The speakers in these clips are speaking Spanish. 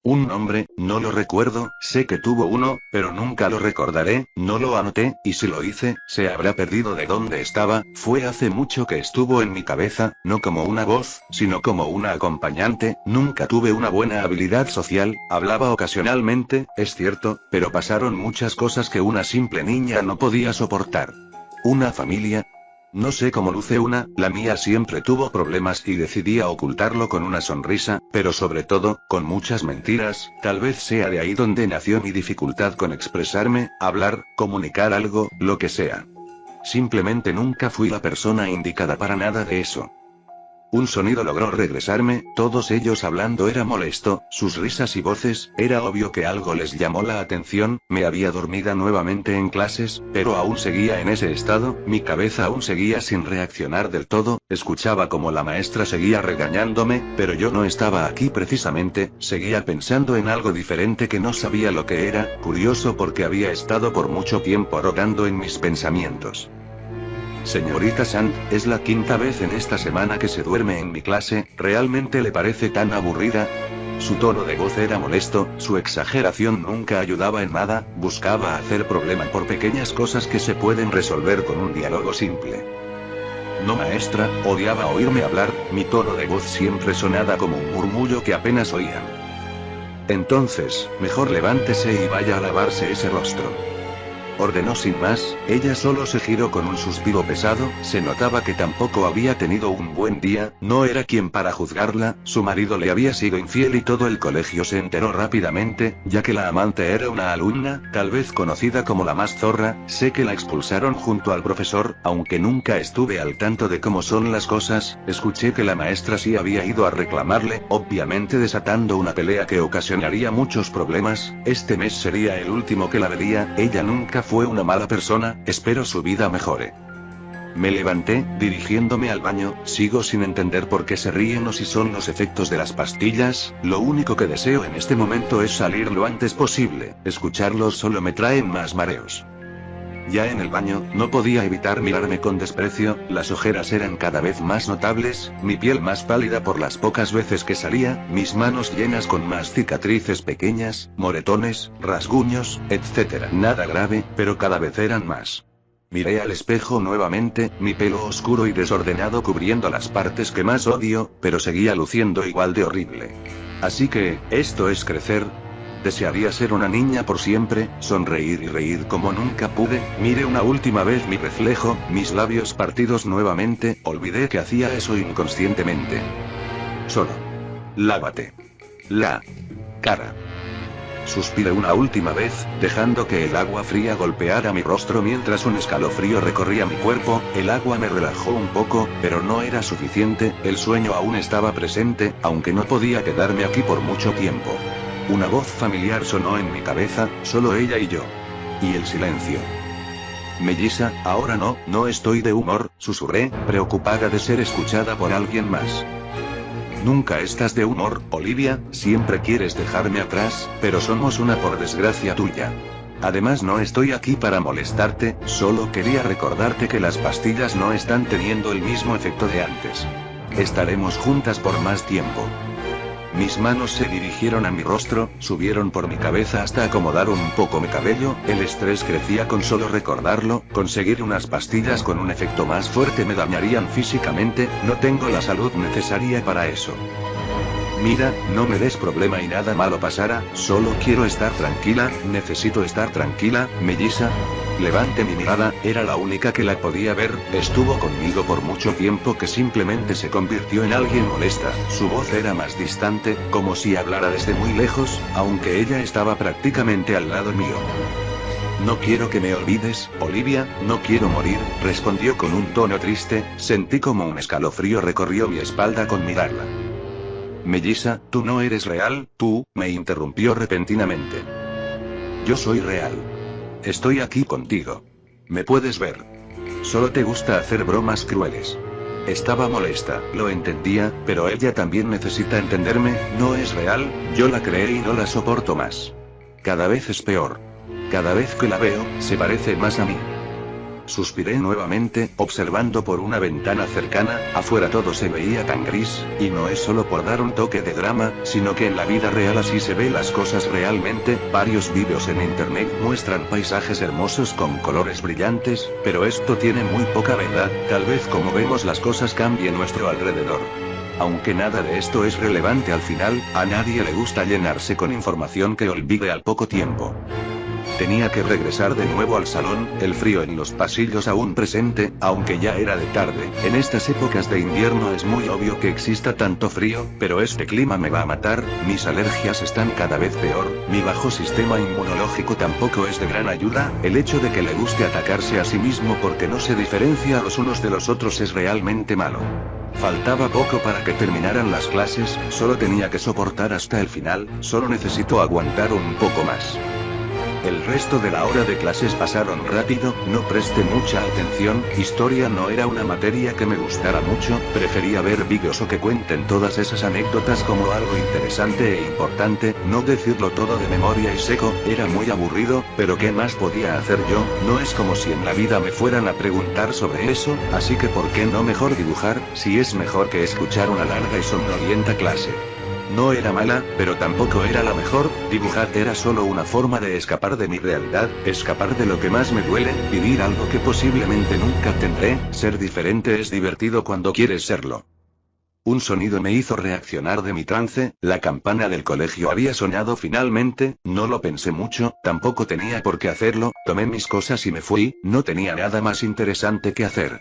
Un nombre, no lo recuerdo, sé que tuvo uno, pero nunca lo recordaré, no lo anoté, y si lo hice, se habrá perdido de dónde estaba, fue hace mucho que estuvo en mi cabeza, no como una voz, sino como una acompañante, nunca tuve una buena habilidad social, hablaba ocasionalmente, es cierto, pero pasaron muchas cosas que una simple niña no podía soportar. Una familia. No sé cómo luce una, la mía siempre tuvo problemas y decidía ocultarlo con una sonrisa, pero sobre todo, con muchas mentiras, tal vez sea de ahí donde nació mi dificultad con expresarme, hablar, comunicar algo, lo que sea. Simplemente nunca fui la persona indicada para nada de eso. Un sonido logró regresarme, todos ellos hablando era molesto, sus risas y voces, era obvio que algo les llamó la atención, me había dormida nuevamente en clases, pero aún seguía en ese estado, mi cabeza aún seguía sin reaccionar del todo, escuchaba como la maestra seguía regañándome, pero yo no estaba aquí precisamente, seguía pensando en algo diferente que no sabía lo que era, curioso porque había estado por mucho tiempo rogando en mis pensamientos. Señorita Sand, es la quinta vez en esta semana que se duerme en mi clase, ¿realmente le parece tan aburrida? Su tono de voz era molesto, su exageración nunca ayudaba en nada, buscaba hacer problema por pequeñas cosas que se pueden resolver con un diálogo simple. No maestra, odiaba oírme hablar, mi tono de voz siempre sonaba como un murmullo que apenas oían. Entonces, mejor levántese y vaya a lavarse ese rostro. Ordenó sin más, ella solo se giró con un suspiro pesado, se notaba que tampoco había tenido un buen día, no era quien para juzgarla, su marido le había sido infiel y todo el colegio se enteró rápidamente, ya que la amante era una alumna, tal vez conocida como la más zorra, sé que la expulsaron junto al profesor, aunque nunca estuve al tanto de cómo son las cosas, escuché que la maestra sí había ido a reclamarle, obviamente desatando una pelea que ocasionaría muchos problemas, este mes sería el último que la vería, ella nunca fue una mala persona, espero su vida mejore. Me levanté, dirigiéndome al baño, sigo sin entender por qué se ríen o si son los efectos de las pastillas, lo único que deseo en este momento es salir lo antes posible, escucharlos solo me traen más mareos. Ya en el baño, no podía evitar mirarme con desprecio, las ojeras eran cada vez más notables, mi piel más pálida por las pocas veces que salía, mis manos llenas con más cicatrices pequeñas, moretones, rasguños, etc. Nada grave, pero cada vez eran más. Miré al espejo nuevamente, mi pelo oscuro y desordenado cubriendo las partes que más odio, pero seguía luciendo igual de horrible. Así que, ¿esto es crecer? Desearía ser una niña por siempre, sonreír y reír como nunca pude, miré una última vez mi reflejo, mis labios partidos nuevamente, olvidé que hacía eso inconscientemente. Solo. Lávate. La cara. Suspiré una última vez, dejando que el agua fría golpeara mi rostro mientras un escalofrío recorría mi cuerpo, el agua me relajó un poco, pero no era suficiente, el sueño aún estaba presente, aunque no podía quedarme aquí por mucho tiempo. Una voz familiar sonó en mi cabeza, solo ella y yo. Y el silencio. Melissa, ahora no, no estoy de humor, susurré, preocupada de ser escuchada por alguien más. Nunca estás de humor, Olivia, siempre quieres dejarme atrás, pero somos una por desgracia tuya. Además no estoy aquí para molestarte, solo quería recordarte que las pastillas no están teniendo el mismo efecto de antes. Estaremos juntas por más tiempo. Mis manos se dirigieron a mi rostro, subieron por mi cabeza hasta acomodar un poco mi cabello, el estrés crecía con solo recordarlo, conseguir unas pastillas con un efecto más fuerte me dañarían físicamente, no tengo la salud necesaria para eso. Mira, no me des problema y nada malo pasará, solo quiero estar tranquila, necesito estar tranquila, Melissa. Levanté mi mirada, era la única que la podía ver, estuvo conmigo por mucho tiempo que simplemente se convirtió en alguien molesta, su voz era más distante, como si hablara desde muy lejos, aunque ella estaba prácticamente al lado mío. No quiero que me olvides, Olivia, no quiero morir, respondió con un tono triste, sentí como un escalofrío recorrió mi espalda con mirarla. Melissa, tú no eres real, tú, me interrumpió repentinamente. Yo soy real. Estoy aquí contigo. Me puedes ver. Solo te gusta hacer bromas crueles. Estaba molesta, lo entendía, pero ella también necesita entenderme, no es real, yo la creé y no la soporto más. Cada vez es peor. Cada vez que la veo, se parece más a mí. suspiré nuevamente, observando por una ventana cercana. Afuera todo se veía tan gris, y no es solo por dar un toque de drama, sino que en la vida real así se ve las cosas realmente. Varios vídeos en internet muestran paisajes hermosos con colores brillantes, pero esto tiene muy poca verdad. Tal vez como vemos las cosas cambie nuestro alrededor. Aunque nada de esto es relevante al final, a nadie le gusta llenarse con información que olvide al poco tiempo. Tenía que regresar de nuevo al salón, el frío en los pasillos aún presente, aunque ya era de tarde. En estas épocas de invierno es muy obvio que exista tanto frío, pero este clima me va a matar, mis alergias están cada vez peor, mi bajo sistema inmunológico tampoco es de gran ayuda, el hecho de que le guste atacarse a sí mismo porque no se diferencia a los unos de los otros es realmente malo. Faltaba poco para que terminaran las clases, solo tenía que soportar hasta el final, solo necesito aguantar un poco más. El resto de la hora de clases pasaron rápido, no presté mucha atención, historia no era una materia que me gustara mucho, prefería ver vídeos o que cuenten todas esas anécdotas como algo interesante e importante, no decirlo todo de memoria y seco, era muy aburrido, pero ¿qué más podía hacer yo? No es como si en la vida me fueran a preguntar sobre eso, así que ¿por qué no mejor dibujar, si es mejor que escuchar una larga y somnolienta clase? No era mala, pero tampoco era la mejor, dibujar era solo una forma de escapar de mi realidad, escapar de lo que más me duele, vivir algo que posiblemente nunca tendré, ser diferente es divertido cuando quieres serlo. Un sonido me hizo reaccionar de mi trance, la campana del colegio había sonado finalmente, no lo pensé mucho, tampoco tenía por qué hacerlo, tomé mis cosas y me fui, no tenía nada más interesante que hacer.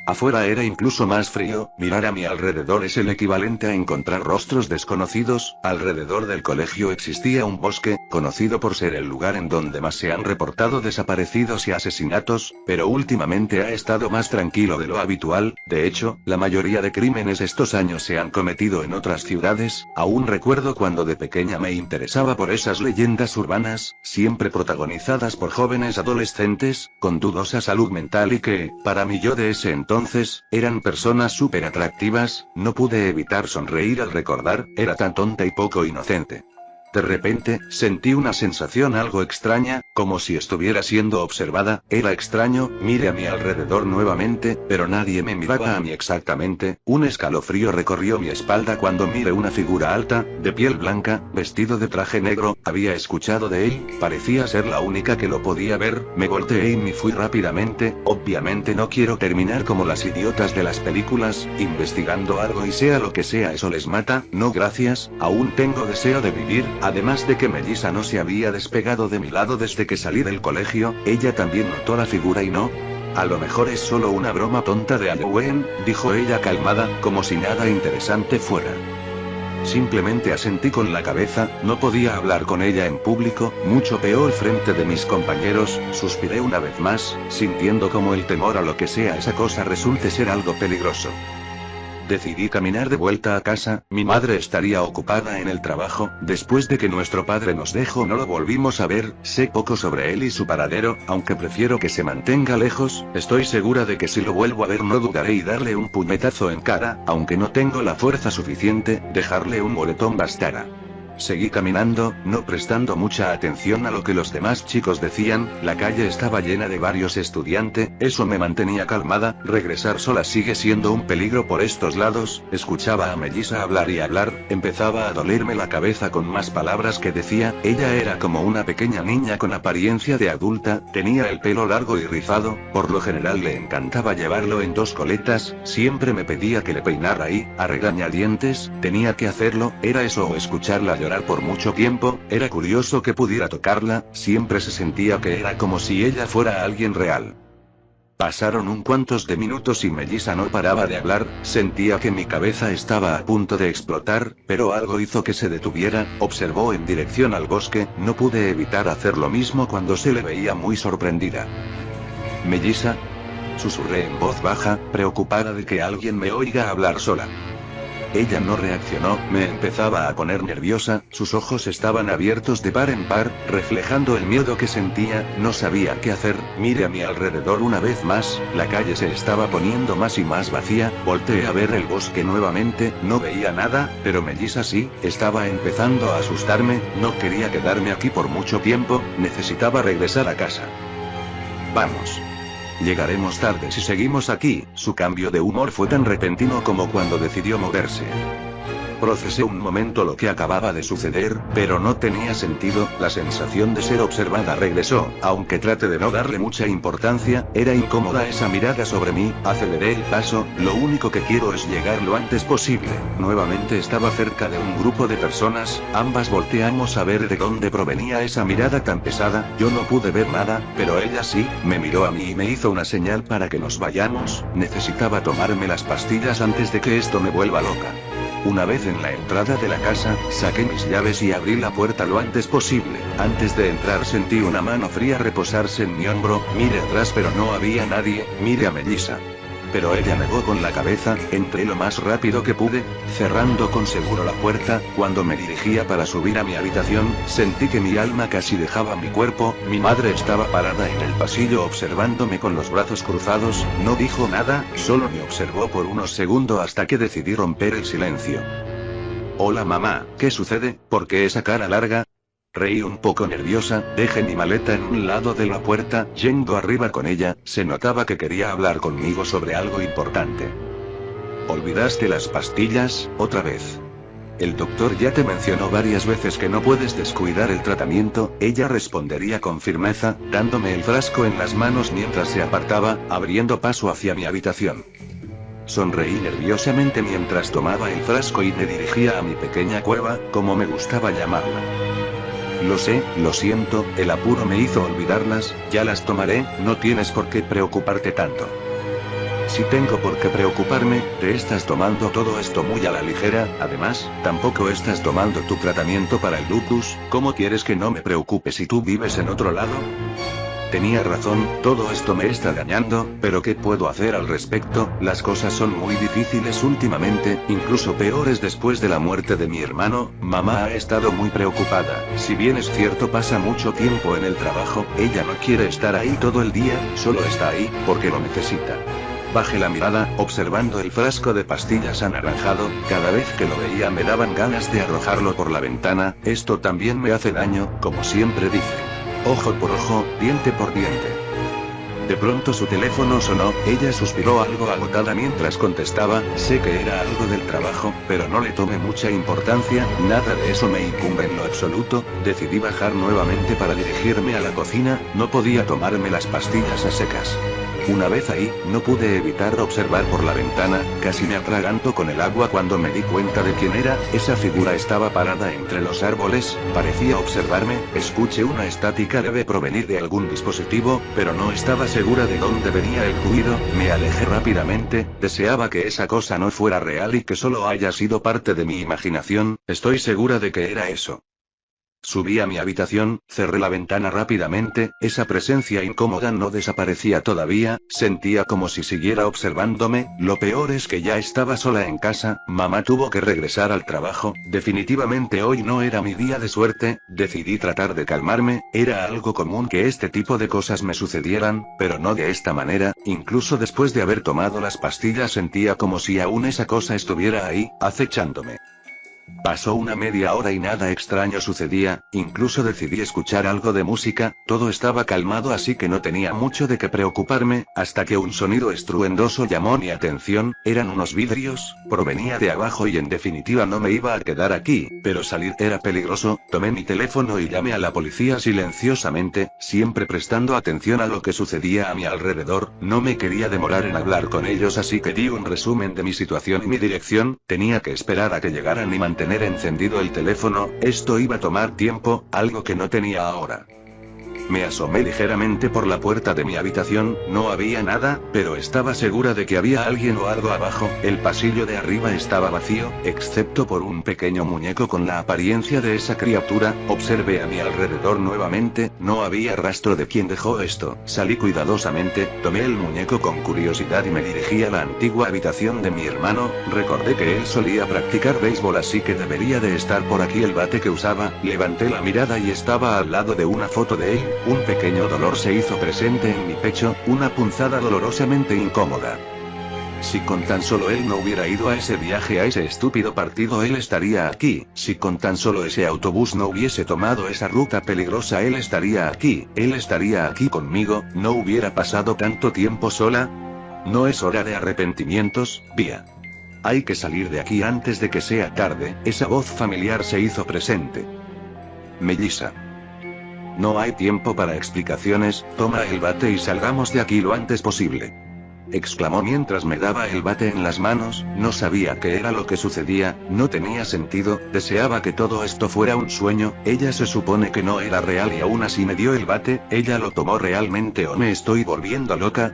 Afuera era incluso más frío, mirar a mi alrededor es el equivalente a encontrar rostros desconocidos, alrededor del colegio existía un bosque, conocido por ser el lugar en donde más se han reportado desaparecidos y asesinatos, pero últimamente ha estado más tranquilo de lo habitual, de hecho, la mayoría de crímenes estos años se han cometido en otras ciudades, aún recuerdo cuando de pequeña me interesaba por esas leyendas urbanas, siempre protagonizadas por jóvenes adolescentes, con dudosa salud mental y que, para mí yo de ese entonces, eran personas súper atractivas, no pude evitar sonreír al recordar, era tan tonta y poco inocente. De repente, sentí una sensación algo extraña, como si estuviera siendo observada, era extraño, miré a mi alrededor nuevamente, pero nadie me miraba a mí exactamente, un escalofrío recorrió mi espalda cuando miré una figura alta, de piel blanca, vestido de traje negro, había escuchado de él, parecía ser la única que lo podía ver, me volteé y me fui rápidamente, obviamente no quiero terminar como las idiotas de las películas, investigando algo y sea lo que sea eso les mata, no gracias, aún tengo deseo de vivir. Además de que Melissa no se había despegado de mi lado desde que salí del colegio, ella también notó la figura y no. A lo mejor es solo una broma tonta de Halloween, dijo ella calmada, como si nada interesante fuera. Simplemente asentí con la cabeza, no podía hablar con ella en público, mucho peor frente de mis compañeros, suspiré una vez más, sintiendo como el temor a lo que sea esa cosa resulte ser algo peligroso. Decidí caminar de vuelta a casa, mi madre estaría ocupada en el trabajo, después de que nuestro padre nos dejó no lo volvimos a ver, sé poco sobre él y su paradero, aunque prefiero que se mantenga lejos, estoy segura de que si lo vuelvo a ver no dudaré y darle un puñetazo en cara, aunque no tengo la fuerza suficiente, dejarle un moretón bastará. Seguí caminando, no prestando mucha atención a lo que los demás chicos decían, la calle estaba llena de varios estudiantes, eso me mantenía calmada, regresar sola sigue siendo un peligro por estos lados, escuchaba a Melissa hablar y hablar, empezaba a dolerme la cabeza con más palabras que decía, ella era como una pequeña niña con apariencia de adulta, tenía el pelo largo y rizado, por lo general le encantaba llevarlo en dos coletas, siempre me pedía que le peinara y, a regañadientes, tenía que hacerlo, era eso o escucharla llorar por mucho tiempo, era curioso que pudiera tocarla, siempre se sentía que era como si ella fuera alguien real. Pasaron un cuantos de minutos y Melissa no paraba de hablar, sentía que mi cabeza estaba a punto de explotar, pero algo hizo que se detuviera, observó en dirección al bosque, no pude evitar hacer lo mismo cuando se le veía muy sorprendida. Melissa, susurré en voz baja, preocupada de que alguien me oiga hablar sola. Ella no reaccionó, me empezaba a poner nerviosa, sus ojos estaban abiertos de par en par, reflejando el miedo que sentía, no sabía qué hacer, miré a mi alrededor una vez más, la calle se estaba poniendo más y más vacía, volteé a ver el bosque nuevamente, no veía nada, pero Melissa sí, estaba empezando a asustarme, no quería quedarme aquí por mucho tiempo, necesitaba regresar a casa. Vamos. Llegaremos tarde si seguimos aquí. Su cambio de humor fue tan repentino como cuando decidió moverse. Procesé un momento lo que acababa de suceder, pero no tenía sentido, la sensación de ser observada regresó, aunque trate de no darle mucha importancia, era incómoda esa mirada sobre mí, aceleré el paso, lo único que quiero es llegar lo antes posible. Nuevamente estaba cerca de un grupo de personas, ambas volteamos a ver de dónde provenía esa mirada tan pesada, yo no pude ver nada, pero ella sí, me miró a mí y me hizo una señal para que nos vayamos, necesitaba tomarme las pastillas antes de que esto me vuelva loca. Una vez en la entrada de la casa, saqué mis llaves y abrí la puerta lo antes posible. Antes de entrar sentí una mano fría reposarse en mi hombro, miré atrás pero no había nadie, miré a Melissa. Pero ella negó con la cabeza, entré lo más rápido que pude, cerrando con seguro la puerta. Cuando me dirigía para subir a mi habitación, sentí que mi alma casi dejaba mi cuerpo. Mi madre estaba parada en el pasillo observándome con los brazos cruzados, no dijo nada, solo me observó por unos segundos hasta que decidí romper el silencio. Hola mamá, ¿qué sucede? ¿Por qué esa cara larga? Reí un poco nerviosa, dejé mi maleta en un lado de la puerta, yendo arriba con ella, se notaba que quería hablar conmigo sobre algo importante. ¿Olvidaste las pastillas, otra vez? El doctor ya te mencionó varias veces que no puedes descuidar el tratamiento, ella respondería con firmeza, dándome el frasco en las manos mientras se apartaba, abriendo paso hacia mi habitación. Sonreí nerviosamente mientras tomaba el frasco y me dirigía a mi pequeña cueva, como me gustaba llamarla. Lo sé, lo siento, el apuro me hizo olvidarlas, ya las tomaré, no tienes por qué preocuparte tanto. Si tengo por qué preocuparme, te estás tomando todo esto muy a la ligera, además, tampoco estás tomando tu tratamiento para el lupus, ¿cómo quieres que no me preocupe si tú vives en otro lado? Tenía razón, todo esto me está dañando, pero ¿qué puedo hacer al respecto? Las cosas son muy difíciles últimamente, incluso peores después de la muerte de mi hermano. Mamá ha estado muy preocupada, si bien es cierto pasa mucho tiempo en el trabajo, ella no quiere estar ahí todo el día, solo está ahí, porque lo necesita. Bajé la mirada, observando el frasco de pastillas anaranjado, cada vez que lo veía me daban ganas de arrojarlo por la ventana, esto también me hace daño, como siempre dice. Ojo por ojo, diente por diente. De pronto su teléfono sonó, ella suspiró algo agotada mientras contestaba, sé que era algo del trabajo, pero no le tomé mucha importancia, nada de eso me incumbe en lo absoluto, decidí bajar nuevamente para dirigirme a la cocina, no podía tomarme las pastillas a secas. Una vez ahí, no pude evitar observar por la ventana, casi me atraganto con el agua cuando me di cuenta de quién era, esa figura estaba parada entre los árboles, parecía observarme, escuché una estática debe provenir de algún dispositivo, pero no estaba segura de dónde venía el ruido, me alejé rápidamente, deseaba que esa cosa no fuera real y que solo haya sido parte de mi imaginación, estoy segura de que era eso. Subí a mi habitación, cerré la ventana rápidamente, esa presencia incómoda no desaparecía todavía, sentía como si siguiera observándome, lo peor es que ya estaba sola en casa, mamá tuvo que regresar al trabajo, definitivamente hoy no era mi día de suerte, decidí tratar de calmarme, era algo común que este tipo de cosas me sucedieran, pero no de esta manera, incluso después de haber tomado las pastillas sentía como si aún esa cosa estuviera ahí, acechándome. Pasó una media hora y nada extraño sucedía, incluso decidí escuchar algo de música, todo estaba calmado así que no tenía mucho de qué preocuparme, hasta que un sonido estruendoso llamó mi atención, eran unos vidrios, provenía de abajo y en definitiva no me iba a quedar aquí, pero salir era peligroso, tomé mi teléfono y llamé a la policía silenciosamente, siempre prestando atención a lo que sucedía a mi alrededor, no me quería demorar en hablar con ellos así que di un resumen de mi situación y mi dirección, tenía que esperar a que llegaran y mantener encendido el teléfono, esto iba a tomar tiempo, algo que no tenía ahora. Me asomé ligeramente por la puerta de mi habitación, no había nada, pero estaba segura de que había alguien o algo abajo, el pasillo de arriba estaba vacío, excepto por un pequeño muñeco con la apariencia de esa criatura, observé a mi alrededor nuevamente, no había rastro de quién dejó esto, salí cuidadosamente, tomé el muñeco con curiosidad y me dirigí a la antigua habitación de mi hermano, recordé que él solía practicar béisbol así que debería de estar por aquí el bate que usaba, levanté la mirada y estaba al lado de una foto de él. Un pequeño dolor se hizo presente en mi pecho, una punzada dolorosamente incómoda. Si con tan solo él no hubiera ido a ese viaje, a ese estúpido partido, él estaría aquí. Si con tan solo ese autobús no hubiese tomado esa ruta peligrosa, él estaría aquí. Él estaría aquí conmigo, no hubiera pasado tanto tiempo sola. No es hora de arrepentimientos, Vía. Hay que salir de aquí antes de que sea tarde. Esa voz familiar se hizo presente. Melissa. No hay tiempo para explicaciones, toma el bate y salgamos de aquí lo antes posible. Exclamó mientras me daba el bate en las manos. No sabía qué era lo que sucedía, no tenía sentido, deseaba que todo esto fuera un sueño. Ella se supone que no era real y aún así me dio el bate. ¿Ella lo tomó realmente o me estoy volviendo loca?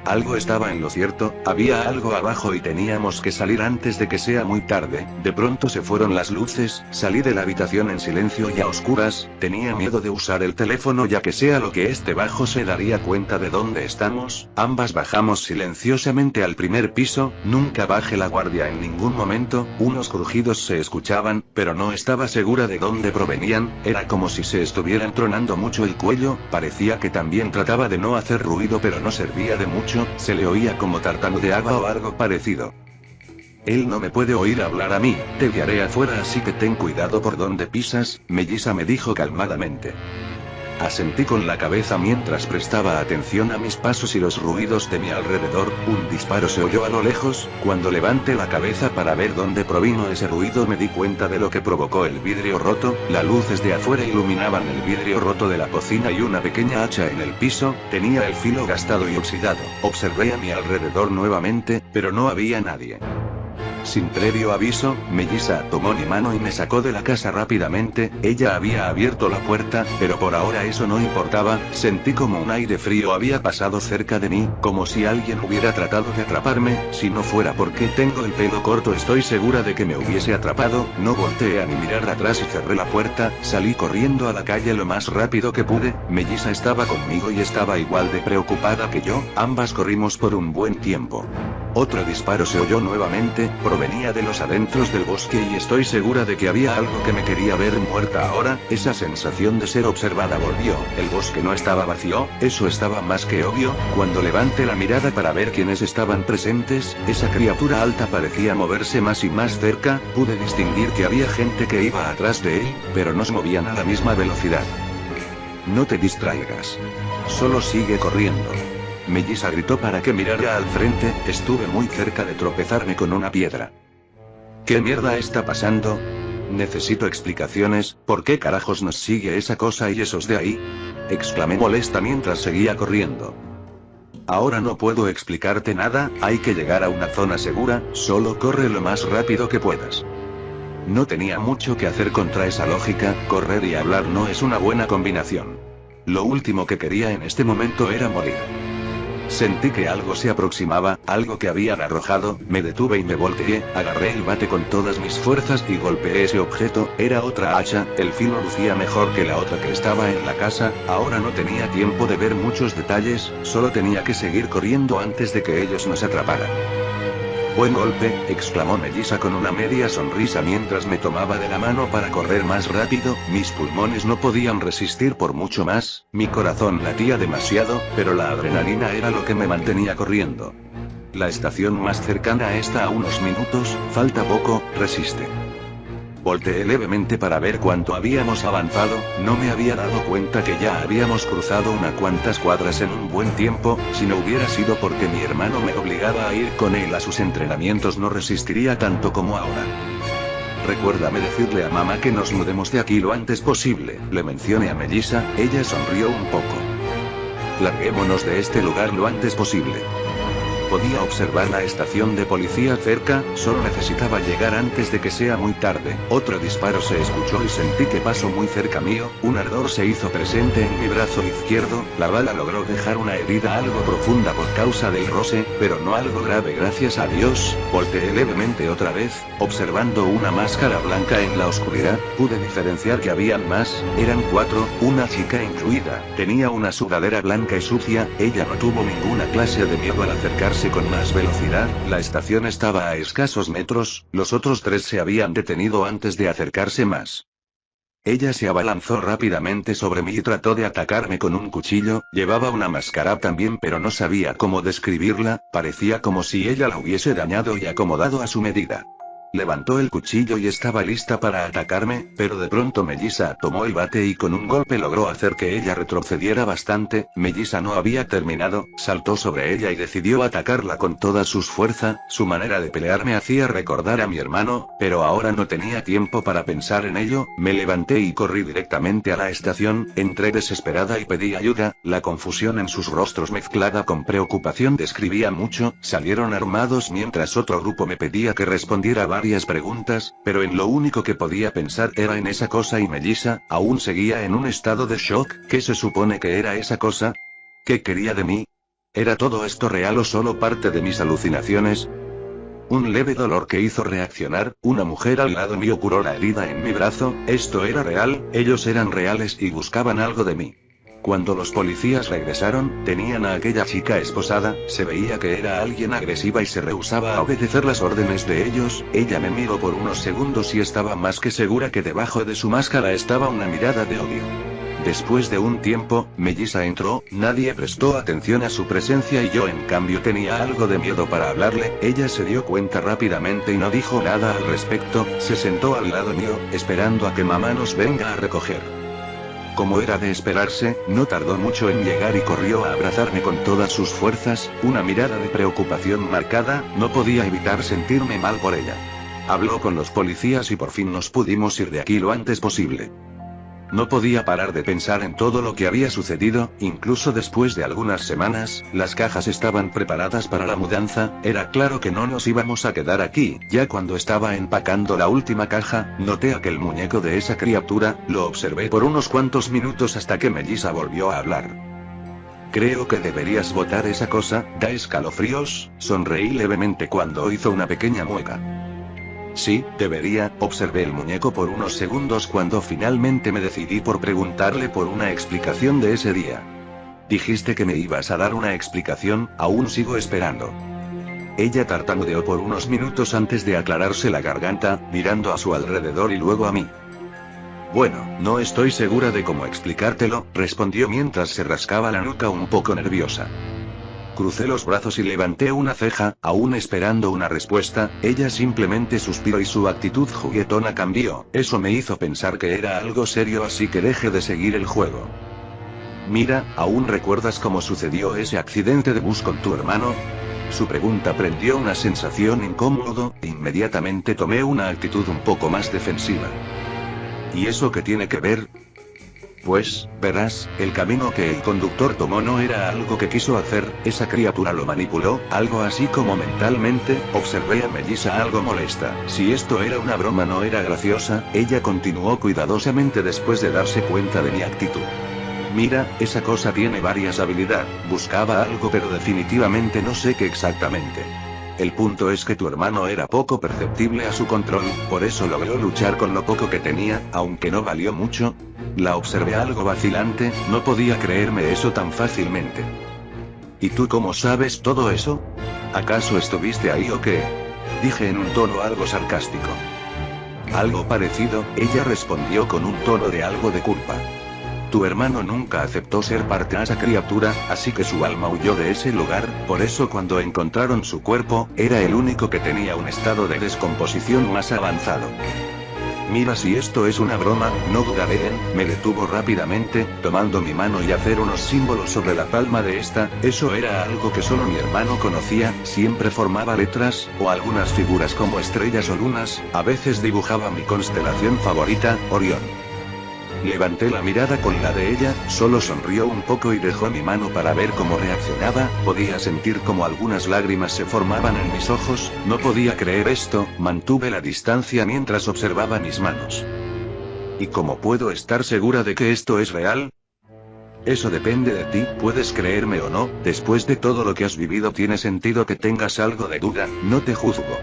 Algo estaba en lo cierto, había algo abajo y teníamos que salir antes de que sea muy tarde. De pronto se fueron las luces, salí de la habitación en silencio y a oscuras. Tenía miedo de usar el teléfono ya que sea lo que esté bajo se daría cuenta de dónde estamos. Ambas bajamos silenciosamente al primer piso. Nunca bajé la guardia en ningún momento. Unos crujidos se escuchaban, pero no estaba segura de dónde provenían. Era como si se estuvieran tronando mucho el cuello. Parecía que también trataba de no hacer ruido, pero no servía de mucho. Se le oía como tartamudeaba o algo parecido. Él no me puede oír hablar a mí. Te guiaré afuera, así que ten cuidado por donde pisas, Melissa me dijo calmadamente. Asentí con la cabeza mientras prestaba atención a mis pasos y los ruidos de mi alrededor. Un disparo se oyó a lo lejos. Cuando levanté la cabeza para ver dónde provino ese ruido, me di cuenta de lo que provocó el vidrio roto. Las luces de afuera iluminaban el vidrio roto de la cocina y una pequeña hacha en el piso. Tenía el filo gastado y oxidado. Observé a mi alrededor nuevamente, pero no había nadie. Sin previo aviso, Melissa tomó mi mano y me sacó de la casa rápidamente. Ella había abierto la puerta, pero por ahora eso no importaba. Sentí como un aire frío había pasado cerca de mí, como si alguien hubiera tratado de atraparme. Si no fuera porque tengo el pelo corto, estoy segura de que me hubiese atrapado. No volteé a ni mirar atrás y cerré la puerta. Salí corriendo a la calle lo más rápido que pude. Melissa estaba conmigo y estaba igual de preocupada que yo. Ambas corrimos por un buen tiempo. Otro disparo se oyó nuevamente, provenía de los adentros del bosque y estoy segura de que había algo que me quería ver muerta ahora. Esa sensación de ser observada volvió. El bosque no estaba vacío, eso estaba más que obvio. Cuando levanté la mirada para ver quiénes estaban presentes, esa criatura alta parecía moverse más y más cerca. Pude distinguir que había gente que iba atrás de él, pero no se movían a la misma velocidad. No te distraigas. Solo sigue corriendo. Melissa gritó para que mirara al frente. Estuve muy cerca de tropezarme con una piedra. ¿Qué mierda está pasando? Necesito explicaciones. ¿Por qué carajos nos sigue esa cosa y esos de ahí? Exclamé molesta mientras seguía corriendo. Ahora no puedo explicarte nada, hay que llegar a una zona segura, solo corre lo más rápido que puedas. No tenía mucho que hacer contra esa lógica. Correr y hablar no es una buena combinación. Lo último que quería en este momento era morir. Sentí que algo se aproximaba, algo que habían arrojado. Me detuve y me volteé, agarré el bate con todas mis fuerzas y golpeé ese objeto. Era otra hacha, el filo lucía mejor que la otra que estaba en la casa. Ahora no tenía tiempo de ver muchos detalles, solo tenía que seguir corriendo antes de que ellos nos atraparan. Buen golpe, exclamó Melissa con una media sonrisa mientras me tomaba de la mano para correr más rápido. Mis pulmones no podían resistir por mucho más, mi corazón latía demasiado, pero la adrenalina era lo que me mantenía corriendo. La estación más cercana está a unos minutos, falta poco, resiste. Volteé levemente para ver cuánto habíamos avanzado. No me había dado cuenta que ya habíamos cruzado unas cuantas cuadras en un buen tiempo. Si no hubiera sido porque mi hermano me obligaba a ir con él a sus entrenamientos, no resistiría tanto como ahora. Recuérdame decirle a mamá que nos mudemos de aquí lo antes posible, le mencioné a Melissa. Ella sonrió un poco. Larguémonos de este lugar lo antes posible. Podía observar la estación de policía cerca, solo necesitaba llegar antes de que sea muy tarde. Otro disparo se escuchó y sentí que pasó muy cerca mío. Un ardor se hizo presente en mi brazo izquierdo. La bala logró dejar una herida algo profunda por causa del roce, pero no algo grave, gracias a Dios. Volteé levemente otra vez, observando una máscara blanca en la oscuridad. Pude diferenciar que habían más, eran 4, una chica incluida. Tenía una sudadera blanca y sucia. Ella no tuvo ninguna clase de miedo al acercarse con más velocidad. La estación estaba a escasos metros, los otros 3 se habían detenido antes de acercarse más. Ella se abalanzó rápidamente sobre mí y trató de atacarme con un cuchillo. Llevaba una máscara también, pero no sabía cómo describirla, parecía como si ella la hubiese dañado y acomodado a su medida. Levantó el cuchillo y estaba lista para atacarme, pero de pronto Melissa tomó el bate y con un golpe logró hacer que ella retrocediera bastante. Melissa no había terminado, saltó sobre ella y decidió atacarla con toda su fuerza. Su manera de pelear me hacía recordar a mi hermano, pero ahora no tenía tiempo para pensar en ello. Me levanté y corrí directamente a la estación, entré desesperada y pedí ayuda. La confusión en sus rostros mezclada con preocupación describía mucho. Salieron armados mientras otro grupo me pedía que respondiera varias preguntas, pero en lo único que podía pensar era en esa cosa y Melissa aún seguía en un estado de shock. ¿Qué se supone que era esa cosa? ¿Qué quería de mí? ¿Era todo esto real o solo parte de mis alucinaciones? Un leve dolor que hizo reaccionar. Una mujer al lado mío curó la herida en mi brazo. Esto era real, ellos eran reales y buscaban algo de mí. Cuando los policías regresaron, tenían a aquella chica esposada. Se veía que era alguien agresiva y se rehusaba a obedecer las órdenes de ellos. Ella me miró por unos segundos y estaba más que segura que debajo de su máscara estaba una mirada de odio. Después de un tiempo, Melissa entró. Nadie prestó atención a su presencia y yo en cambio tenía algo de miedo para hablarle. Ella se dio cuenta rápidamente y no dijo nada al respecto. Se sentó al lado mío, esperando a que mamá nos venga a recoger. Como era de esperarse, no tardó mucho en llegar y corrió a abrazarme con todas sus fuerzas, una mirada de preocupación marcada. No podía evitar sentirme mal por ella. Habló con los policías y por fin nos pudimos ir de aquí lo antes posible. No podía parar de pensar en todo lo que había sucedido. Incluso después de algunas semanas, las cajas estaban preparadas para la mudanza. Era claro que no nos íbamos a quedar aquí. Ya cuando estaba empacando la última caja, noté aquel muñeco de esa criatura. Lo observé por unos cuantos minutos hasta que Melissa volvió a hablar. Creo que deberías botar esa cosa, da escalofríos. Sonreí levemente cuando hizo una pequeña mueca. Sí, debería. Observé el muñeco por unos segundos cuando finalmente me decidí por preguntarle por una explicación de ese día. Dijiste que me ibas a dar una explicación. Aún sigo esperando. Ella tartamudeó por unos minutos antes de aclararse la garganta, mirando a su alrededor y luego a mí. Bueno, no estoy segura de cómo explicártelo, respondió mientras se rascaba la nuca un poco nerviosa. Crucé los brazos y levanté una ceja, aún esperando una respuesta. Ella simplemente suspiró y su actitud juguetona cambió. Eso me hizo pensar que era algo serio, así que dejé de seguir el juego. Mira, ¿aún recuerdas cómo sucedió ese accidente de bus con tu hermano? Su pregunta prendió una sensación incómoda. Inmediatamente tomé una actitud un poco más defensiva. ¿Y eso qué tiene que ver? Pues, verás, el camino que el conductor tomó no era algo que quiso hacer. Esa criatura lo manipuló, algo así como mentalmente. Observé a Melissa algo molesta. Si esto era una broma no era graciosa. Ella continuó cuidadosamente después de darse cuenta de mi actitud. Mira, esa cosa tiene varias habilidades. Buscaba algo pero definitivamente no sé qué exactamente. El punto es que tu hermano era poco perceptible a su control, por eso logró luchar con lo poco que tenía, aunque no valió mucho. La observé algo vacilante, no podía creerme eso tan fácilmente. ¿Y tú cómo sabes todo eso? ¿Acaso estuviste ahí o qué? Dije en un tono algo sarcástico. Algo parecido, ella respondió con un tono de algo de culpa. Tu hermano nunca aceptó ser parte de esa criatura, así que su alma huyó de ese lugar. Por eso cuando encontraron su cuerpo, era el único que tenía un estado de descomposición más avanzado. Mira, si esto es una broma, no dudaré en. Me detuvo rápidamente, tomando mi mano y hacer unos símbolos sobre la palma de esta. Eso era algo que solo mi hermano conocía. Siempre formaba letras, o algunas figuras como estrellas o lunas. A veces dibujaba mi constelación favorita, Orión. Levanté la mirada con la de ella, solo sonrió un poco y dejó mi mano para ver cómo reaccionaba. Podía sentir como algunas lágrimas se formaban en mis ojos. No podía creer esto. Mantuve la distancia mientras observaba mis manos. ¿Y cómo puedo estar segura de que esto es real? Eso depende de ti, puedes creerme o no. Después de todo lo que has vivido tiene sentido que tengas algo de duda. No te juzgo.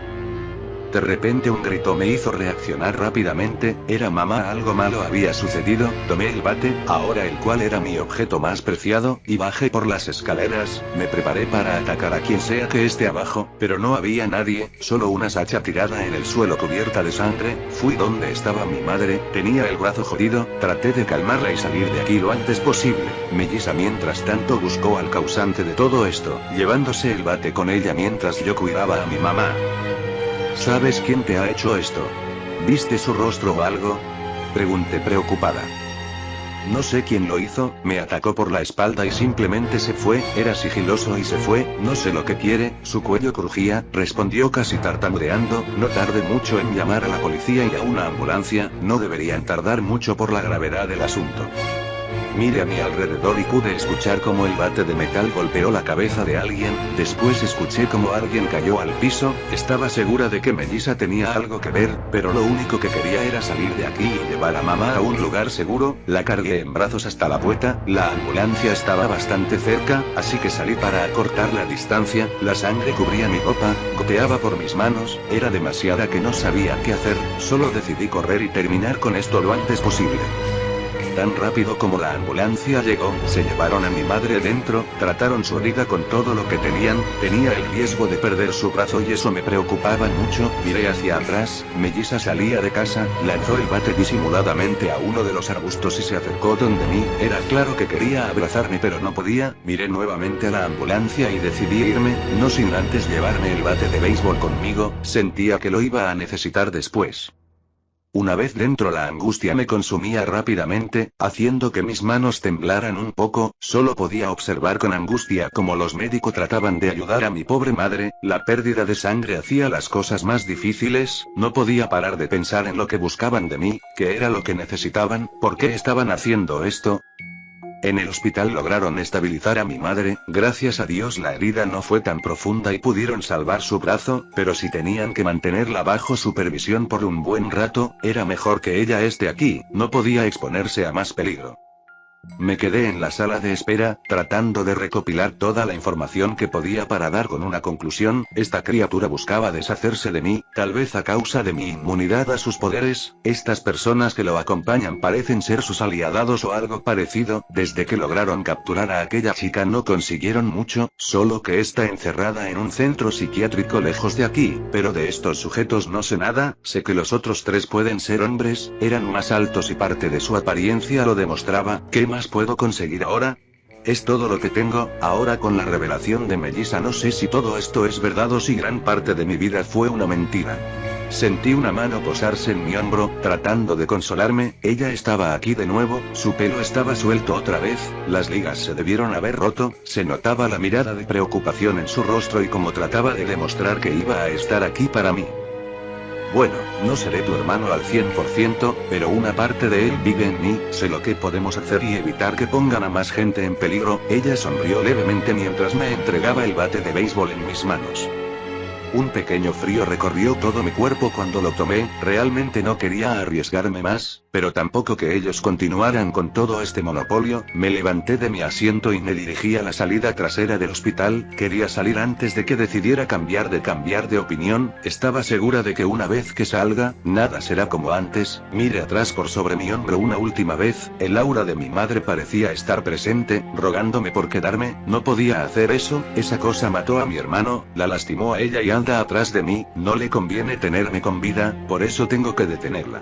De repente un grito me hizo reaccionar rápidamente, era mamá, algo malo había sucedido. Tomé el bate, ahora el cual era mi objeto más preciado, y bajé por las escaleras, me preparé para atacar a quien sea que esté abajo, pero no había nadie, solo una Sacha tirada en el suelo cubierta de sangre. Fui donde estaba mi madre, tenía el brazo jodido, traté de calmarla y salir de aquí lo antes posible. Melissa mientras tanto buscó al causante de todo esto, llevándose el bate con ella mientras yo cuidaba a mi mamá. ¿Sabes quién te ha hecho esto? ¿Viste su rostro o algo? Pregunté preocupada. No sé quién lo hizo, me atacó por la espalda y simplemente se fue, era sigiloso y se fue, no sé lo que quiere, su cuello crujía, respondió casi tartamudeando. No tardé mucho en llamar a la policía y a una ambulancia, no deberían tardar mucho por la gravedad del asunto. Miré a mi alrededor y pude escuchar cómo el bate de metal golpeó la cabeza de alguien, después escuché cómo alguien cayó al piso. Estaba segura de que Melissa tenía algo que ver, pero lo único que quería era salir de aquí y llevar a mamá a un lugar seguro. La cargué en brazos hasta la puerta, la ambulancia estaba bastante cerca, así que salí para acortar la distancia. La sangre cubría mi ropa, goteaba por mis manos, era demasiada que no sabía qué hacer, solo decidí correr y terminar con esto lo antes posible. Tan rápido como la ambulancia llegó, se llevaron a mi madre dentro, trataron su herida con todo lo que tenían, tenía el riesgo de perder su brazo y eso me preocupaba mucho. Miré hacia atrás, Melissa salía de casa, lanzó el bate disimuladamente a uno de los arbustos y se acercó donde mí, era claro que quería abrazarme pero no podía. Miré nuevamente a la ambulancia y decidí irme, no sin antes llevarme el bate de béisbol conmigo, sentía que lo iba a necesitar después. Una vez dentro la angustia me consumía rápidamente, haciendo que mis manos temblaran un poco. Solo podía observar con angustia cómo los médicos trataban de ayudar a mi pobre madre. La pérdida de sangre hacía las cosas más difíciles, no podía parar de pensar en lo que buscaban de mí, qué era lo que necesitaban, por qué estaban haciendo esto. En el hospital lograron estabilizar a mi madre, gracias a Dios la herida no fue tan profunda y pudieron salvar su brazo, pero si tenían que mantenerla bajo supervisión por un buen rato, era mejor que ella esté aquí, no podía exponerse a más peligro. Me quedé en la sala de espera, tratando de recopilar toda la información que podía para dar con una conclusión. Esta criatura buscaba deshacerse de mí, tal vez a causa de mi inmunidad a sus poderes. Estas personas que lo acompañan parecen ser sus aliados o algo parecido. Desde que lograron capturar a aquella chica no consiguieron mucho, solo que está encerrada en un centro psiquiátrico lejos de aquí, pero de estos sujetos no sé nada. Sé que los otros tres pueden ser hombres, eran más altos y parte de su apariencia lo demostraba. ¿Qué más puedo conseguir ahora? Es todo lo que tengo. Ahora con la revelación de Melissa no sé si todo esto es verdad o si gran parte de mi vida fue una mentira. Sentí una mano posarse en mi hombro, tratando de consolarme. Ella estaba aquí de nuevo, su pelo estaba suelto otra vez, las ligas se debieron haber roto, se notaba la mirada de preocupación en su rostro y como trataba de demostrar que iba a estar aquí para mí. Bueno, no seré tu hermano al 100%, pero una parte de él vive en mí, sé lo que podemos hacer y evitar que pongan a más gente en peligro. Ella sonrió levemente mientras me entregaba el bate de béisbol en mis manos. Un pequeño frío recorrió todo mi cuerpo cuando lo tomé, realmente no quería arriesgarme más, pero tampoco que ellos continuaran con todo este monopolio. Me levanté de mi asiento y me dirigí a la salida trasera del hospital, quería salir antes de que decidiera cambiar de opinión. Estaba segura de que una vez que salga, nada será como antes. Miré atrás por sobre mi hombro una última vez, el aura de mi madre parecía estar presente, rogándome por quedarme. No podía hacer eso, esa cosa mató a mi hermano, la lastimó a ella y anda atrás de mí, no le conviene tenerme con vida, por eso tengo que detenerla.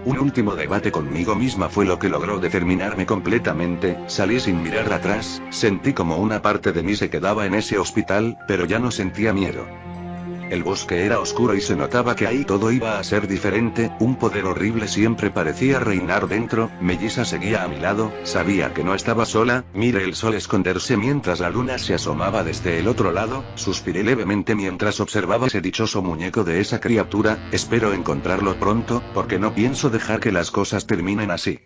Un último debate conmigo misma fue lo que logró determinarme completamente. Salí sin mirar atrás, sentí como una parte de mí se quedaba en ese hospital, pero ya no sentía miedo. El bosque era oscuro y se notaba que ahí todo iba a ser diferente, un poder horrible siempre parecía reinar dentro. Melissa seguía a mi lado, sabía que no estaba sola. Miré el sol esconderse mientras la luna se asomaba desde el otro lado, suspiré levemente mientras observaba ese dichoso muñeco de esa criatura. Espero encontrarlo pronto, porque no pienso dejar que las cosas terminen así.